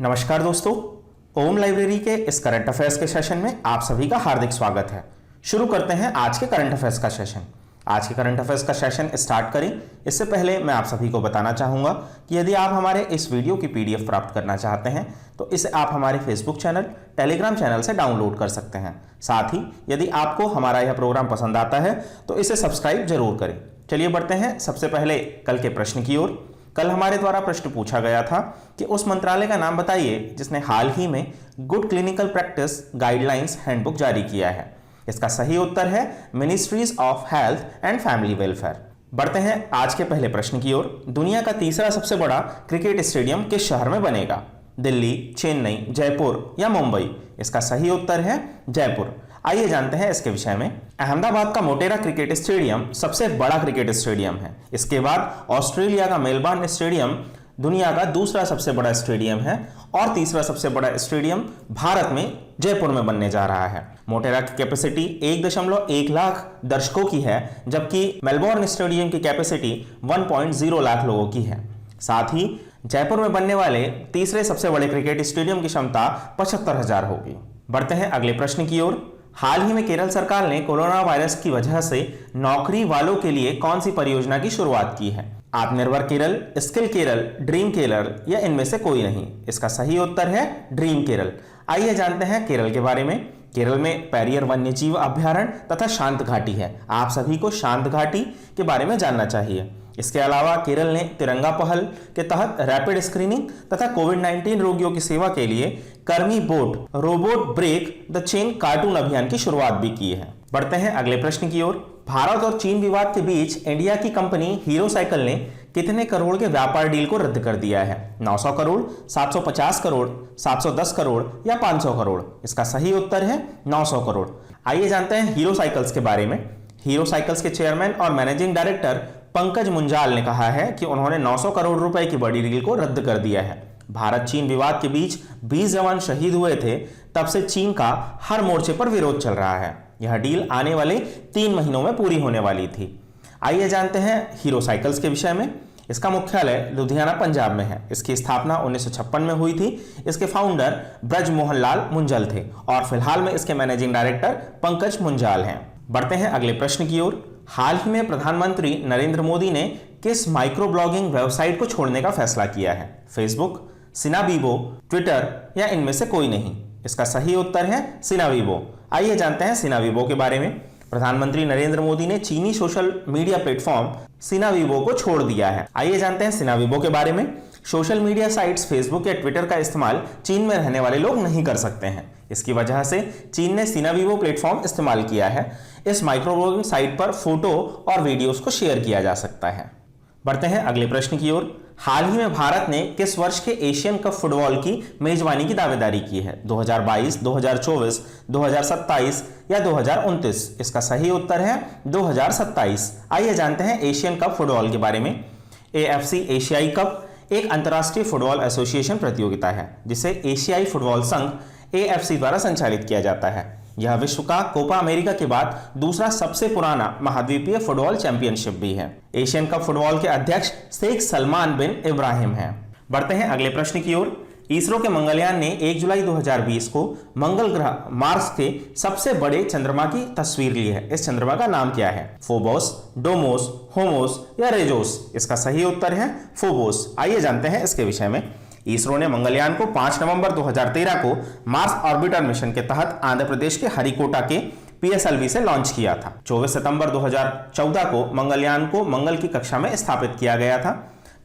नमस्कार दोस्तों, ओम लाइब्रेरी के इस करंट अफेयर्स के सेशन में आप सभी का हार्दिक स्वागत है। शुरू करते हैं आज के करंट अफेयर्स का सेशन। आज के करंट अफेयर्स का सेशन स्टार्ट करें इससे पहले मैं आप सभी को बताना चाहूँगा कि यदि आप हमारे इस वीडियो की PDF प्राप्त करना चाहते हैं तो इसे आप हमारे फेसबुक चैनल, टेलीग्राम चैनल से डाउनलोड कर सकते हैं। साथ ही यदि आपको हमारा यह प्रोग्राम पसंद आता है तो इसे सब्सक्राइब जरूर करें। चलिए बढ़ते हैं सबसे पहले कल के प्रश्न की ओर। कल हमारे द्वारा प्रश्न पूछा गया था कि उस मंत्रालय का नाम बताइए जिसने हाल ही में good clinical practice guidelines handbook जारी किया है। इसका सही उत्तर है ministries of health and family welfare. बढ़ते हैं आज के पहले प्रश्न की ओर। दुनिया का तीसरा सबसे बड़ा क्रिकेट स्टेडियम किस शहर में बनेगा? दिल्ली, चेन्नई, जयपुर या मुंबई? इसका सही उत्तर है जयपुर। आइए जानते हैं इसके विषय में। अहमदाबाद का मोटेरा क्रिकेट स्टेडियम सबसे बड़ा क्रिकेट स्टेडियम है। इसके बाद ऑस्ट्रेलिया का मेलबर्न स्टेडियम दुनिया का दूसरा सबसे बड़ा स्टेडियम है और तीसरा सबसे बड़ा स्टेडियम भारत में जयपुर में बनने जा रहा है। मोटेरा की कैपेसिटी 1.1 लाख दर्शकों की है, जबकि मेलबोर्न स्टेडियम की कैपेसिटी 1.0 लाख लोगों की है। साथ ही जयपुर में बनने वाले तीसरे सबसे बड़े क्रिकेट स्टेडियम की क्षमता 75,000 होगी। बढ़ते हैं अगले प्रश्न की ओर। हाल ही में केरल सरकार ने कोरोना वायरस की वजह से नौकरी वालों के लिए कौन सी परियोजना की शुरुआत की है? आत्मनिर्भर केरल, स्किल केरल, ड्रीम केरल या इनमें से कोई नहीं? इसका सही उत्तर है ड्रीम केरल। आइए जानते हैं केरल के बारे में। केरल में पेरियर वन्यजीव अभ्यारण्य तथा शांत घाटी है। आप सभी को शांत घाटी के बारे में जानना चाहिए। इसके अलावा केरल ने तिरंगा पहल के तहत रैपिड स्क्रीनिंग तथा कोविड-19 रोगियों की सेवा के लिए कर्मी bot robot break the chain cartoon अभियान की शुरुआत भी की है। बढ़ते हैं अगले प्रश्न की ओर। भारत और चीन विवाद के बीच इंडिया की कंपनी हीरो साइकिल ने कितने करोड़ के व्यापार डील को रद्द कर दिया है? 900 करोड़, 750 करोड़, 710 करोड़ या 500 करोड़? इसका सही उत्तर है 900 करोड़। आइए जानते हैं हीरो साइकिल्स के बारे में। हीरो साइकिल्स के चेयरमैन और मैनेजिंग डायरेक्टर पंकज मुंजाल ने कहा है कि उन्होंने 900 करोड़ रुपए की बड़ी डील को रद्द कर दिया है। भारत चीन विवाद के बीच 20 जवान शहीद हुए थे, तब से चीन का हर मोर्चे पर विरोध चल रहा है। यह डील आने वाले 3 महीनों में पूरी होने वाली थी। आइए जानते हैं हीरो साइकिल्स के विषय में। इसका मुख्यालय लुधियाना, पंजाब में है। इसकी स्थापना 1956 में हुई थी। इसके फाउंडर ब्रज मोहन लाल मुंजल थे और फिलहाल में इसके मैनेजिंग डायरेक्टर पंकज मुंजाल हैं। बढ़ते हैं अगले प्रश्न की ओर। हाल ही में प्रधानमंत्री नरेंद्र मोदी ने किस माइक्रो ब्लॉगिंग वेबसाइट को छोड़ने का फैसला किया है? फेसबुक, सिनावीबो, ट्विटर या इनमें से कोई नहीं? इसका सही उत्तर है सिनावीबो। आइए जानते हैं सिनावीबो के बारे में। प्रधानमंत्री नरेंद्र मोदी ने चीनी सोशल मीडिया प्लेटफॉर्म सिनावीबो को छोड़ दिया है। आइए जानते हैं सिनावीबो के बारे में। सोशल मीडिया साइट्स फेसबुक या ट्विटर का इस्तेमाल चीन में रहने वाले लोग नहीं कर सकते हैं। इसकी वजह से चीन ने सिनावीबो प्लेटफॉर्म इस्तेमाल किया है। इस माइक्रो ब्लॉगिंग साइट पर फोटो और वीडियोस को शेयर किया जा सकता है। बढ़ते हैं अगले प्रश्न की ओर। हाल ही में भारत ने किस वर्ष के एशियन कप फुटबॉल की मेजबानी की दावेदारी की है? 2022, 2024, 2027 या 2029? इसका सही उत्तर है 2027। आइए जानते हैं एशियन कप फुटबॉल के बारे में। AFC एशियाई कप एक अंतर्राष्ट्रीय फुटबॉल एसोसिएशन प्रतियोगिता है जिसे एशियाई फुटबॉल संघ AFC द्वारा संचालित किया जाता है। यह विश्व का कोपा अमेरिका के बाद दूसरा सबसे पुराना महाद्वीपीय फुटबॉल चैंपियनशिप भी है। एशियन कप फुटबॉल के अध्यक्ष शेख सलमान बिन इब्राहिम हैं। बढ़ते हैं अगले प्रश्न की ओर। इसरो के मंगलयान ने 1 जुलाई 2020 को मंगल ग्रह मार्स के सबसे बड़े चंद्रमा की तस्वीर ली है। इस चंद्रमा का नाम क्या है? फोबोस, डोमोस, होमोस या रेजोस? इसका सही उत्तर है फोबोस। आइए जानते हैं इसके विषय में। इसरो ने मंगलयान को 5 नवंबर 2013 को मार्स ऑर्बिटर मिशन के तहत आंध्र प्रदेश के हरिकोटा के PSLV से लॉन्च किया था। 24 सितंबर 2014 को मंगलयान को मंगल की कक्षा में स्थापित किया गया था।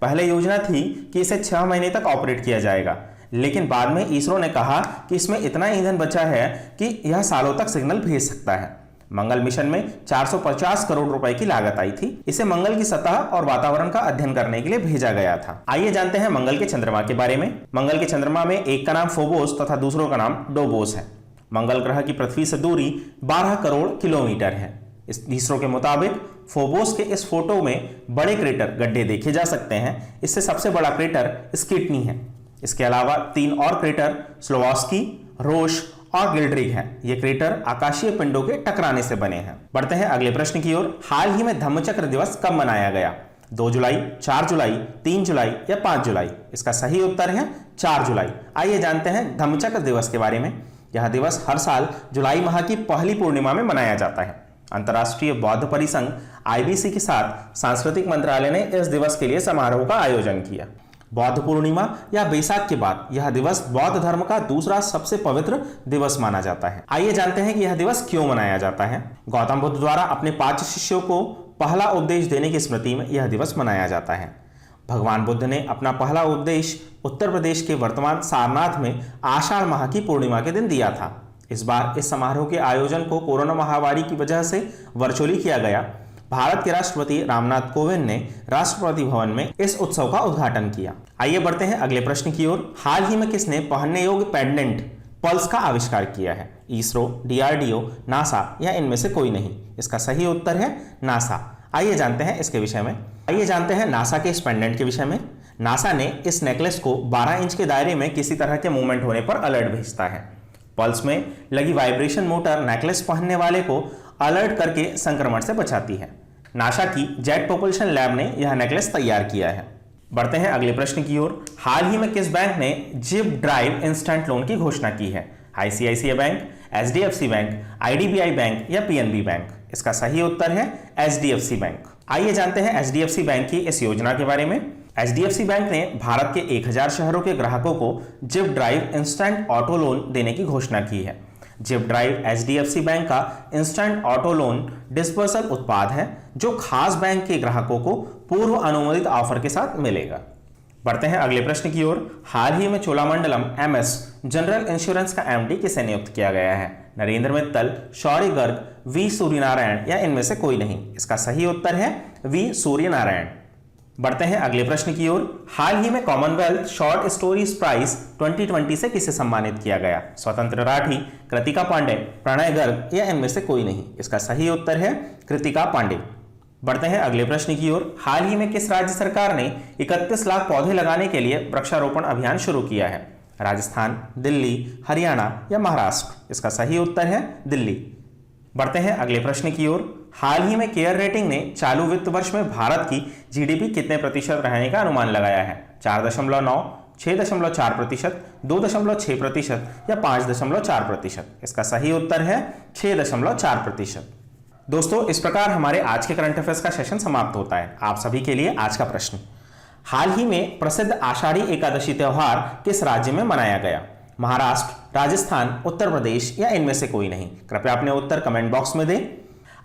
पहले योजना थी कि इसे 6 महीने तक ऑपरेट किया जाएगा, लेकिन बाद में इसरो ने कहा कि इसमें इतना ईंधन बचा है कि यह सालों तक सिग्नल भेज सकता है। मंगल मिशन में 450 करोड़ रुपए की लागत आई थी। इसे मंगल की सतह और वातावरण का अध्ययन करने के लिए भेजा गया था। आइए जानते हैं मंगल के चंद्रमा के बारे में। मंगल के चंद्रमा में एक का नाम फोबोस तथा दूसरों का नाम डोबोस है। मंगल ग्रह की पृथ्वी से दूरी 12 करोड़ किलोमीटर है। इसरो के मुताबिक फोबोस के इस फोटो में बड़े क्रेटर गड्ढे देखे जा सकते हैं। इससे सबसे बड़ा क्रेटर स्किटनी है। इसके अलावा 3 और क्रेटर स्लोवास्की, रोश और गिल्ड्रिग है। ये क्रेटर आकाशीय पिंडों के टकराने से बने हैं। बढ़ते हैं अगले प्रश्न की ओर। हाल ही में धम्मचक्र दिवस कब मनाया गया? 2 जुलाई, 4 जुलाई, 3 जुलाई या 5 जुलाई? इसका सही उत्तर है 4 जुलाई। आइए जानते हैं धम्मचक्र दिवस के बारे में। यह दिवस हर साल जुलाई माह की पहली पूर्णिमा में मनाया जाता है। अंतर्राष्ट्रीय बौद्ध परिसंघ IBC के साथ सांस्कृतिक मंत्रालय ने इस दिवस के लिए समारोह का आयोजन किया। बौद्ध पूर्णिमा या बैसाख के बाद यह दिवस बौद्ध धर्म का दूसरा सबसे पवित्र दिवस माना जाता है। आइए जानते हैं कि यह दिवस क्यों मनाया जाता है। गौतम बुद्ध द्वारा अपने 5 शिष्यों को पहला उपदेश देने की स्मृति में यह दिवस मनाया जाता है। भगवान बुद्ध ने अपना पहला उपदेश उत्तर प्रदेश के वर्तमान सारनाथ में आषाढ़ माह की पूर्णिमा के दिन दिया था। इस बार इस समारोह के आयोजन को कोरोना महामारी की वजह से वर्चुअली किया गया। भारत के राष्ट्रपति रामनाथ कोविंद ने राष्ट्रपति भवन में इस उत्सव का उद्घाटन किया। आइए बढ़ते हैं अगले प्रश्न की ओर। हाल ही में किसने पहनने योग्य पेंडेंट पल्स का आविष्कार किया है? इसरो, DRDO, नासा या इनमें से कोई नहीं? इसका सही उत्तर है नासा। आइए जानते हैं इसके विषय में। आइए जानते हैं नासा के इस पेंडेंट के विषय में। नासा ने इस नेकलेस को 12 इंच के दायरे में किसी तरह के मूवमेंट होने पर अलर्ट भेजता है। पल्स में लगी वाइब्रेशन मोटर नेकलेस पहनने वाले को अलर्ट करके संक्रमण से बचाती है। नासा की जेट प्रोपल्शन लैब ने यह नेकलेस तैयार किया है। बढ़ते हैं अगले प्रश्न की ओर। हाल ही में किस बैंक ने जिप ड्राइव इंस्टेंट लोन की घोषणा की है? ICICI bank, HDFC bank, IDBI bank या PNB बैंक? इसका सही उत्तर है HDFC बैंक। आइए जानते हैं HDFC बैंक की इस योजना के बारे में। HDFC बैंक ने भारत के 1000 शहरों के ग्राहकों को zip drive instant auto loan देने की घोषणा की है। जिप ड्राइव HDFC बैंक का इंस्टेंट ऑटो लोन डिस्पर्सल उत्पाद है जो खास बैंक के ग्राहकों को पूर्व अनुमोदित ऑफर के साथ मिलेगा। बढ़ते हैं अगले प्रश्न की ओर। हाल ही में चोलामंडलम MS जनरल इंश्योरेंस का MD किसे नियुक्त किया गया है? नरेंद्र मित्तल, शौर्य गर्ग, V सूर्यनारायण या इनमें से कोई नहीं? इसका सही उत्तर है V सूर्यनारायण। बढ़ते हैं अगले प्रश्न की ओर। हाल ही में कॉमनवेल्थ शॉर्ट स्टोरीज प्राइज 2020 से किसे सम्मानित किया गया? स्वतंत्र राठी, कृतिका पांडे, प्रणय गर्ग या इनमें से कोई नहीं? इसका सही उत्तर है कृतिका पांडे। बढ़ते हैं अगले प्रश्न की ओर। हाल ही में किस राज्य सरकार ने 31 लाख पौधे लगाने के लिए वृक्षारोपण अभियान शुरू किया है? राजस्थान, दिल्ली, हरियाणा या महाराष्ट्र? इसका सही उत्तर है दिल्ली। बढ़ते हैं अगले प्रश्न की ओर। हाल ही में केयर रेटिंग ने चालू वित्त वर्ष में भारत की GDP कितने प्रतिशत रहने का अनुमान लगाया है? 4.9, 6.4%, 2.6% या 5.4%? इसका सही उत्तर है 6.4%। दोस्तों, इस प्रकार हमारे आज के करंट अफेयर्स का सेशन समाप्त होता है। आप सभी के लिए आज का प्रश्न, हाल ही में प्रसिद्ध आषाढ़ी एकादशी त्योहार किस राज्य में मनाया गया? महाराष्ट्र, राजस्थान, उत्तर प्रदेश या इनमें से कोई नहीं? कृपया अपने उत्तर कमेंट बॉक्स में दें।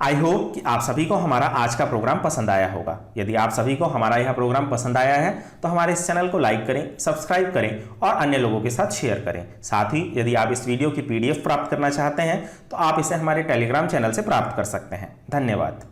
आई होप कि आप सभी को हमारा आज का प्रोग्राम पसंद आया होगा। यदि आप सभी को हमारा यह प्रोग्राम पसंद आया है तो हमारे इस चैनल को लाइक करें, सब्सक्राइब करें और अन्य लोगों के साथ शेयर करें। साथ ही यदि आप इस वीडियो की PDF प्राप्त करना चाहते हैं तो आप इसे हमारे टेलीग्राम चैनल से प्राप्त कर सकते हैं। धन्यवाद।